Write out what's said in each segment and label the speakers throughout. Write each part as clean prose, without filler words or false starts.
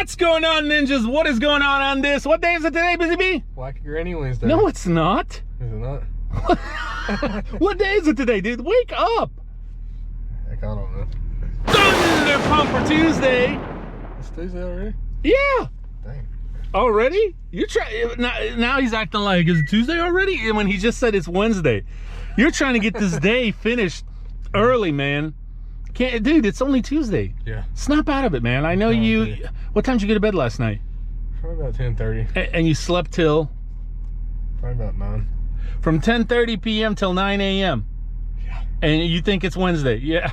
Speaker 1: What's going on, ninjas? What is going on this? What day is it today, Busy Bee?
Speaker 2: Black Granny Wednesday.
Speaker 1: No, it's not.
Speaker 2: Is it not?
Speaker 1: What day is it today, dude? Wake up.
Speaker 2: Heck, I don't know.
Speaker 1: Thunder Pump for Tuesday.
Speaker 2: It's Tuesday already?
Speaker 1: Yeah.
Speaker 2: Dang.
Speaker 1: Already? You try now he's acting like, is it Tuesday already? And when he just said it's Wednesday. You're trying to get this day finished early, man. Can't, dude, it's only Tuesday.
Speaker 2: Yeah. Snap
Speaker 1: out of it, man. I know you. What time did you go to bed last night?
Speaker 2: Probably about 10:30.
Speaker 1: And you slept till?
Speaker 2: Probably about 9.
Speaker 1: From 10:30 p.m. till 9 a.m.
Speaker 2: Yeah.
Speaker 1: And you think it's Wednesday? Yeah.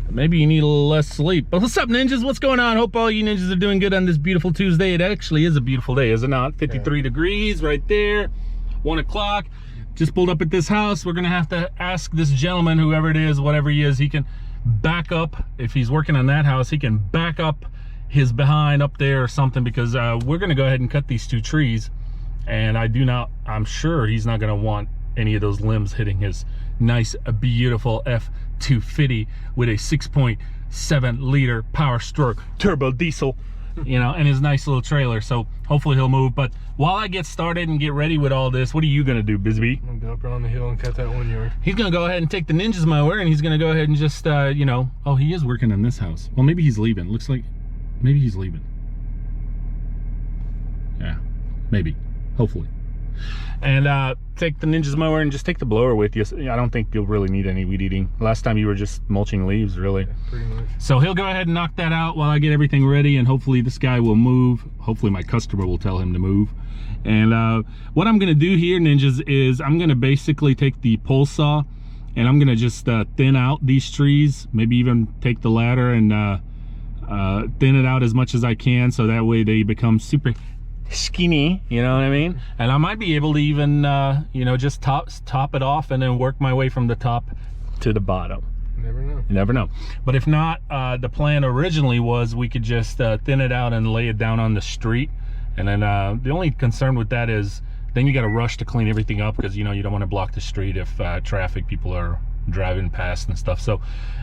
Speaker 1: Maybe you need a little less sleep. But what's up, ninjas? What's going on? Hope all you ninjas are doing good on this beautiful Tuesday. It actually is a beautiful day, is it not? 53 degrees right there. 1 o'clock. Just pulled up at this house. We're gonna have to ask this gentleman, whoever it is, whatever he is, he can back up. If he's working on that house, he can back up his behind up there or something, because we're gonna go ahead and cut these 2 trees. And I'm sure he's not gonna want any of those limbs hitting his nice, beautiful F-250 with a 6.7 liter power stroke turbo diesel, you know, and his nice little trailer. So hopefully he'll move. But while I get started and get ready with all this, what are you gonna do, Bisbee?
Speaker 2: I'm gonna go up around the hill and cut that 1 yard.
Speaker 1: He's gonna go ahead and take the Ninjas mower, and he's gonna go ahead and just, you know, oh, he is working on this house. Well, maybe he's leaving. Looks like maybe he's leaving. Yeah, maybe, hopefully. And take the Ninjas mower and just take the blower with you. I don't think you'll really need any weed eating. Last time you were just mulching leaves, really.
Speaker 2: Yeah, pretty much. So
Speaker 1: he'll go ahead and knock that out while I get everything ready, and hopefully this guy will move. Hopefully my customer will tell him to move. And what I'm gonna do here, ninjas, is I'm gonna basically take the pole saw and I'm gonna just thin out these trees, maybe even take the ladder and thin it out as much as I can, so that way they become super skinny, you know what I mean? And I might be able to even you know, just top it off and then work my way from the top to the bottom.
Speaker 2: Never know.
Speaker 1: You never know. But if not, the plan originally was we could just thin it out and lay it down on the street. And then the only concern with that is then you got to rush to clean everything up, because you know you don't want to block the street if traffic, people are driving past and stuff. So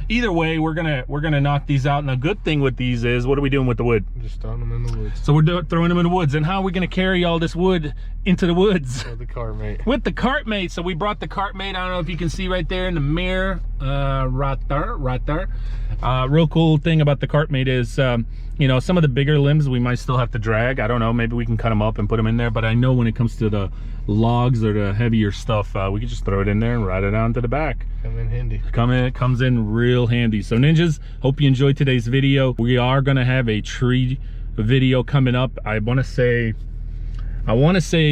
Speaker 1: either way, we're gonna knock these out. And the good thing with these is, what are we doing with the wood?
Speaker 2: Just throwing them in the woods.
Speaker 1: So we're throwing them in the woods. And how are we gonna carry all this wood into the woods?
Speaker 2: With the CartMate.
Speaker 1: With the CartMate. So we brought the CartMate. I don't know if you can see right there in the mirror, right there. Real cool thing about the CartMate is, you know, some of the bigger limbs we might still have to drag. I don't know, maybe we can cut them up and put them in there. But I know when it comes to the logs or the heavier stuff, we can just throw it in there and ride it on to the back.
Speaker 2: Come in handy.
Speaker 1: It comes in real handy. So ninjas, hope you enjoyed today's video. We are gonna have a tree video coming up. I want to say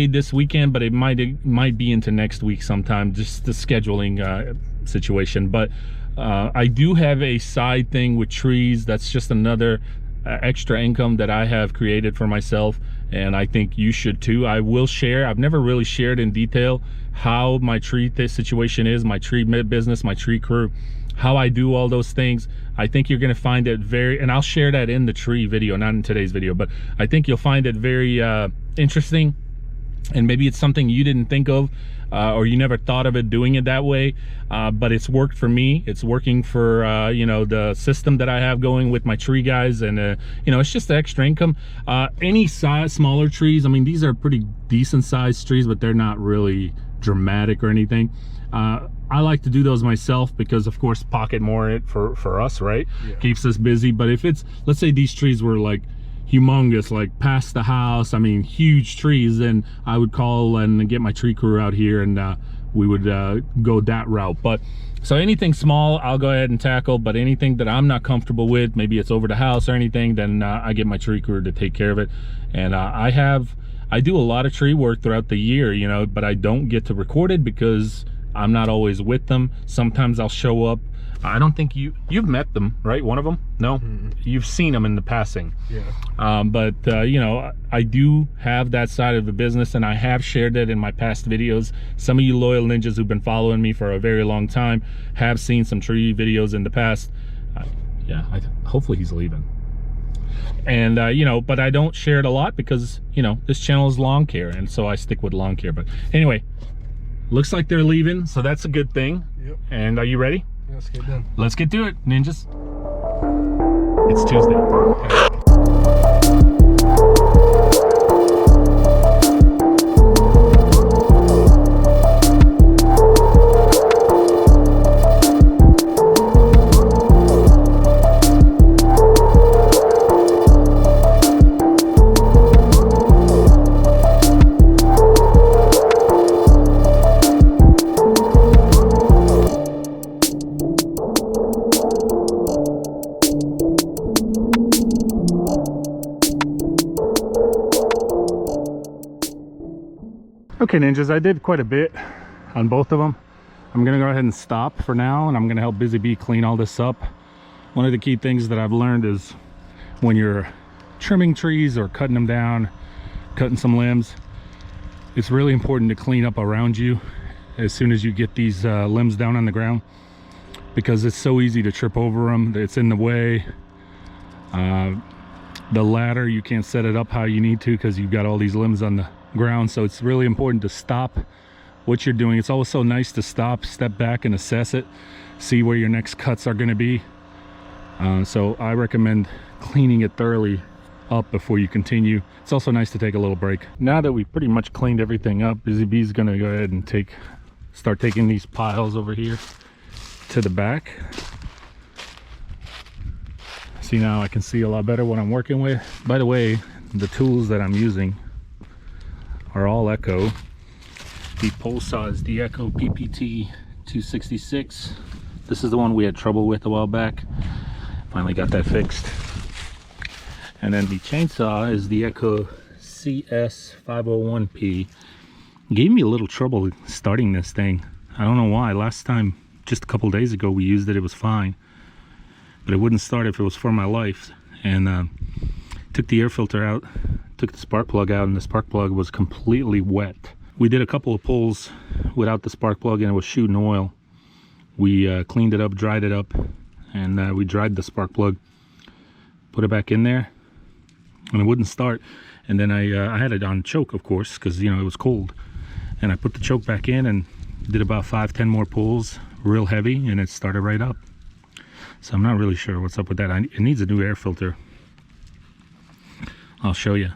Speaker 1: this weekend, but it might be into next week sometime, just the scheduling situation. But I do have a side thing with trees. That's just another extra income that I have created for myself, and I think you should too. I will share. I've never really shared in detail how my tree situation is, my tree business, my tree crew, how I do all those things. I think you're going to find it and I'll share that in the tree video, not in today's video, but I think you'll find it very interesting. And maybe it's something you didn't think of, or you never thought of it doing it that way, but it's worked for me. It's working for you know, the system that I have going with my tree guys, and you know, it's just the extra income. Any size, smaller trees, I mean, these are pretty decent sized trees, but they're not really dramatic or anything. I like to do those myself because, of course, pocket more it for us, right? Yeah. Keeps us busy. But if it's, let's say these trees were like humongous, like past the house, I mean huge trees, then I would call and get my tree crew out here, and we would go that route. But so anything small I'll go ahead and tackle, but anything that I'm not comfortable with, maybe it's over the house or anything, then I get my tree crew to take care of it. And I do a lot of tree work throughout the year, you know, but I don't get to record it because I'm not always with them. Sometimes I'll show up. I don't think you've met them, right? One of them? No? Mm-hmm. You've seen them in the passing. Yeah. But you know, I do have that side of the business, and I have shared that in my past videos. Some of you loyal ninjas who've been following me for a very long time have seen some tree videos in the past. Yeah, hopefully he's leaving. And you know, but I don't share it a lot because, you know, this channel is lawn care, and so I stick with lawn care. But anyway, looks like they're leaving, so that's a good thing. Yep. And are you ready?
Speaker 2: Let's get done.
Speaker 1: Let's get to it, ninjas. It's Tuesday. Okay, ninjas, I did quite a bit on both of them. I'm gonna go ahead and stop for now, and I'm gonna help Busy Bee clean all this up. One of the key things that I've learned is when you're trimming trees or cutting them down, cutting some limbs, it's really important to clean up around you as soon as you get these limbs down on the ground, because it's so easy to trip over them. It's in the way. The ladder, you can't set it up how you need to because you've got all these limbs on the ground. So it's really important to stop what you're doing. It's always so nice to stop, step back and assess it, see where your next cuts are going to be. So I recommend cleaning it thoroughly up before you continue. It's also nice to take a little break. Now that we've pretty much cleaned everything up, Busy Bee's going to go ahead and start taking these piles over here to the back. See, now I can see a lot better what I'm working with. By the way, the tools that I'm using are all Echo. The pole saw is the Echo PPT 266. This is the one we had trouble with a while back. Finally got that fixed. And then the chainsaw is the Echo CS 501P. Gave me a little trouble starting this thing. I don't know why. Last time, just a couple days ago, we used it. It was fine. But it wouldn't start if it was for my life. And took the air filter out, took the spark plug out, and the spark plug was completely wet. We did a couple of pulls without the spark plug and it was shooting oil. We cleaned it up, dried it up, and we dried the spark plug, put it back in there, and it wouldn't start. And then I had it on choke, of course, because you know it was cold. And I put the choke back in and did about 5-10 more pulls, real heavy, and it started right up. So I'm not really sure what's up with that. It needs a new air filter. I'll show you.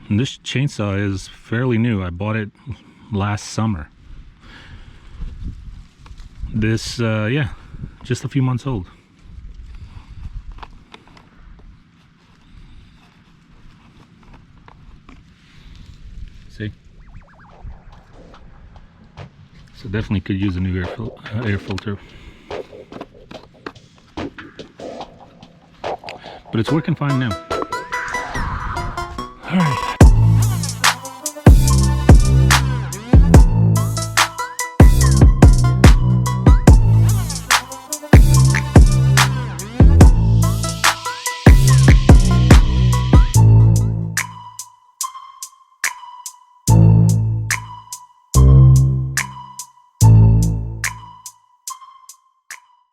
Speaker 1: And this chainsaw is fairly new. I bought it last summer. This, yeah, just a few months old. See? So definitely could use a new air filter. But it's working fine now. All right.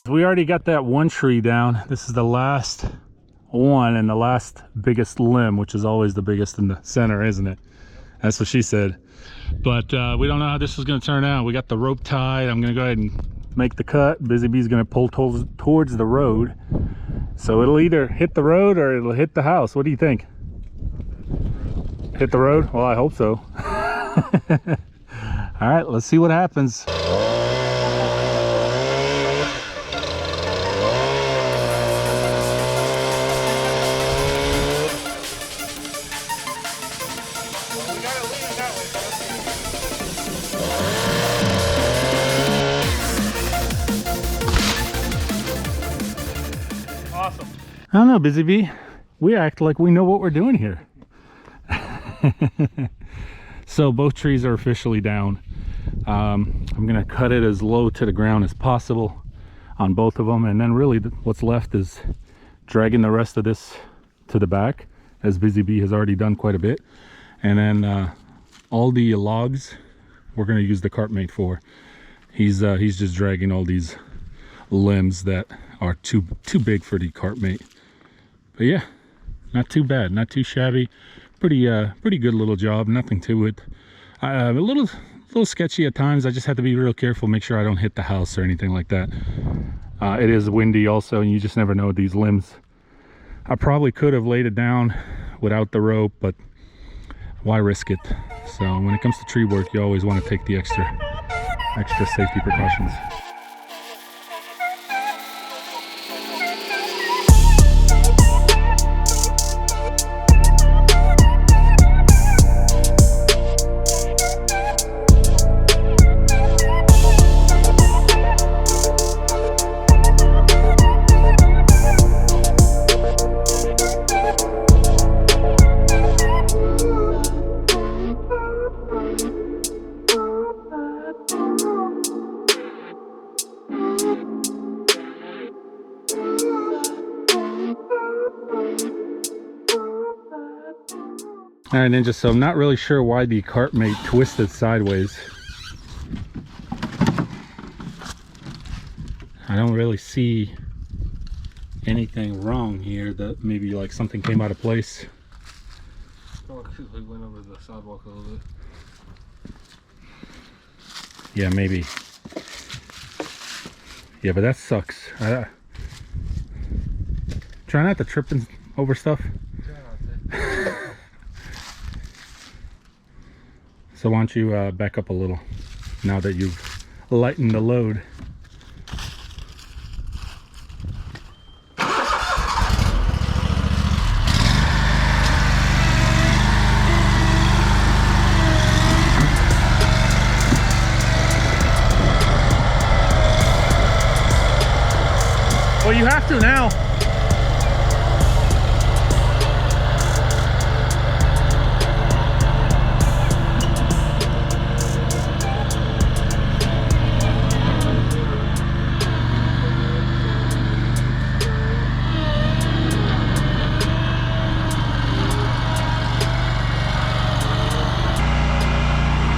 Speaker 1: We already got that one tree down. This is the last one and the last biggest limb, which is always the biggest in the center, isn't it? That's what she said. But we don't know how this is going to turn out. We got the rope tied. I'm going to go ahead and make the cut. Busy Bee's going to pull towards the road. So it'll either hit the road or it'll hit the house. What do you think? Hit the road? Well, I hope so. All right, let's see what happens.
Speaker 2: Awesome.
Speaker 1: I don't know, Busy Bee. We act like we know what we're doing here. So both trees are officially down. I'm gonna cut it as low to the ground as possible on both of them, and then really what's left is dragging the rest of this to the back, as Busy Bee has already done quite a bit. And then all the logs we're gonna use the WrapMate for. He's just dragging all these limbs that are too big for the WrapMate. But yeah, not too bad, not too shabby. Pretty good little job. Nothing to it. A little sketchy at times. I just have to be real careful, make sure I don't hit the house or anything like that. It is windy also, and you just never know with these limbs. I probably could have laid it down without the rope, but why risk it? So when it comes to tree work, you always want to take the extra safety precautions. All right, Ninja, so I'm not really sure why the CartMate twisted sideways. I don't really see anything wrong here that maybe like something came out of place.
Speaker 2: Oh, because we went over the sidewalk a little bit.
Speaker 1: Yeah, maybe. Yeah, but that sucks. Try not to trip over stuff.
Speaker 2: Try not to.
Speaker 1: So why don't you back up a little now that you've lightened the load. Well, you have to now.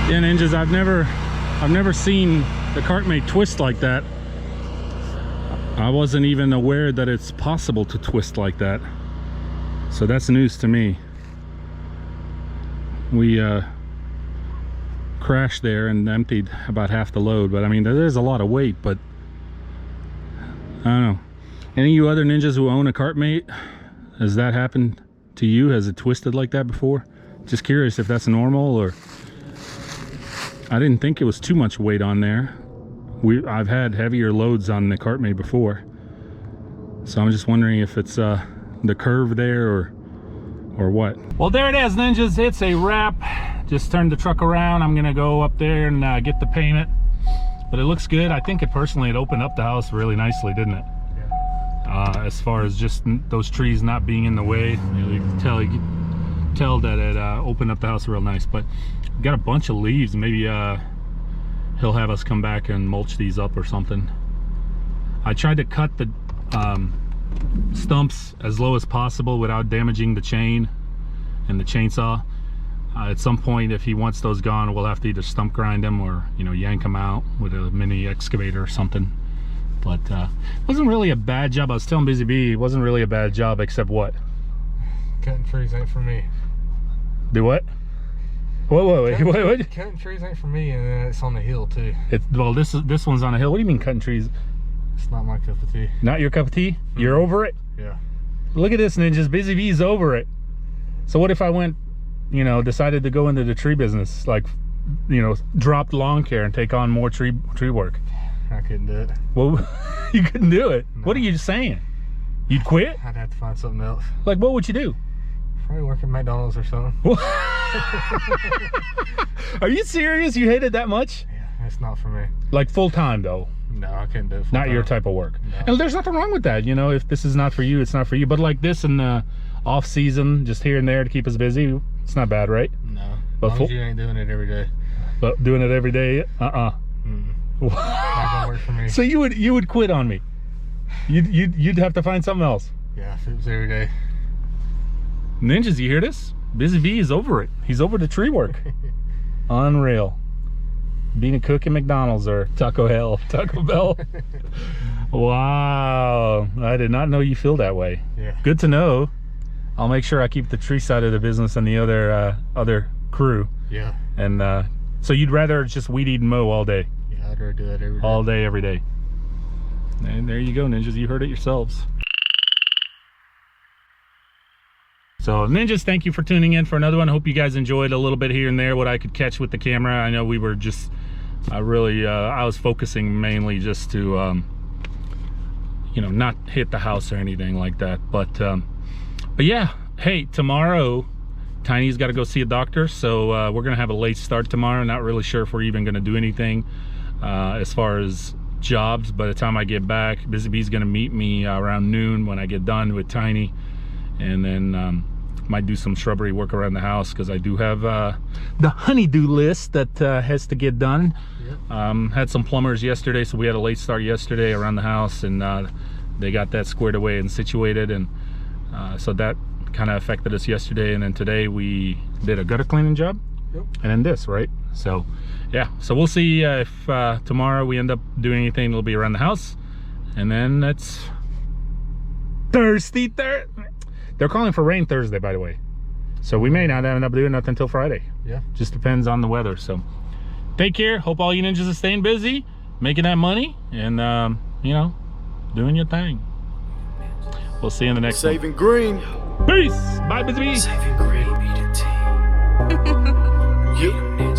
Speaker 1: Yeah, Ninjas, I've never seen the CartMate twist like that. I wasn't even aware that it's possible to twist like that. So that's news to me. We crashed there and emptied about half the load, but I mean, there's a lot of weight, but I don't know. Any of you other ninjas who own a CartMate, has that happened to you? Has it twisted like that before? Just curious if that's normal, or I didn't think it was too much weight on there. I've had heavier loads on the CartMate before, so I'm just wondering if it's the curve there or what. Well, there it is, Ninjas. It's a wrap. Just turned the truck around. I'm gonna go up there and get the payment, but it looks good. I think it opened up the house really nicely, didn't it? Yeah. As far as just those trees not being in the way, you can tell that it opened up the house real nice. But got a bunch of leaves. Maybe he'll have us come back and mulch these up or something. I tried to cut the stumps as low as possible without damaging the chain and the chainsaw. At some point, if he wants those gone, we'll have to either stump grind them or, you know, yank them out with a mini excavator or something. But it wasn't really a bad job. I was telling Busy Bee, it wasn't really a bad job, except what?
Speaker 2: Cutting trees ain't for me.
Speaker 1: Do what? Wait.
Speaker 2: Cutting trees ain't for me, and then it's on the hill too.
Speaker 1: Well, this one's on a hill. What do you mean cutting trees?
Speaker 2: It's not my cup of tea.
Speaker 1: Not your cup of tea? You're over it?
Speaker 2: Yeah.
Speaker 1: Look at this, Ninjas. Busy Bee's over it. So what if I went, you know, decided to go into the tree business, like, you know, dropped lawn care and take on more tree work?
Speaker 2: I couldn't do it.
Speaker 1: Well, you couldn't do it.
Speaker 2: No.
Speaker 1: What are you saying? You'd quit?
Speaker 2: I'd have to find something else.
Speaker 1: Like, what would you do?
Speaker 2: Probably work at McDonald's or something.
Speaker 1: Are you serious? You hate it that much?
Speaker 2: Yeah, it's not for me.
Speaker 1: Like full time though?
Speaker 2: No, I couldn't do it full
Speaker 1: Not
Speaker 2: time.
Speaker 1: your type of work.
Speaker 2: No.
Speaker 1: And there's nothing wrong with that, you know. If this is not for you, it's not for you. But like this in the off season, just here and there to keep us busy, it's not bad, right?
Speaker 2: No,
Speaker 1: But
Speaker 2: as long as you ain't doing it every day.
Speaker 1: But doing it every day,
Speaker 2: Not gonna work for me.
Speaker 1: So you would quit on me? You'd have to find something else.
Speaker 2: Yeah, if it was every day.
Speaker 1: Ninjas, you hear this? Busy Bee is over it. He's over the tree work. Unreal. Being a cook at McDonald's or Taco Bell. Wow, I did not know you feel that way.
Speaker 2: Yeah.
Speaker 1: Good to know. I'll make sure I keep the tree side of the business and the other crew.
Speaker 2: Yeah.
Speaker 1: And so you'd rather just weed eat and mow all day?
Speaker 2: Yeah, I'd rather do that every day.
Speaker 1: All day, every day. And there you go, Ninjas. You heard it yourselves. So Ninjas, thank you for tuning in for another one. I hope you guys enjoyed a little bit here and there what I could catch with the camera. I know we were just I was focusing mainly just to you know, not hit the house or anything like that. But yeah, hey, tomorrow Tiny's got to go see a doctor, so we're gonna have a late start tomorrow. Not really sure if we're even gonna do anything as far as jobs. By the time I get back, Busy Bee's gonna meet me around noon when I get done with Tiny, and then might do some shrubbery work around the house because I do have the honeydew list that has to get done. Yep. Had some plumbers yesterday, so we had a late start yesterday around the house, and they got that squared away and situated, and so that kind of affected us yesterday, and then today we did a gutter cleaning job.
Speaker 2: Yep.
Speaker 1: And then this, right? So yeah, so we'll see if tomorrow we end up doing anything. It'll be around the house, and then it's Thursday. They're calling for rain Thursday, by the way, so we may not end up doing nothing until Friday.
Speaker 2: Yeah,
Speaker 1: just depends on the weather. So take care. Hope all you ninjas are staying busy, making that money, and you know, doing your thing. We'll see you in the next one.
Speaker 3: Saving green.
Speaker 1: Peace. Bye, busy.
Speaker 4: Saving green, be the team.
Speaker 3: Yeah.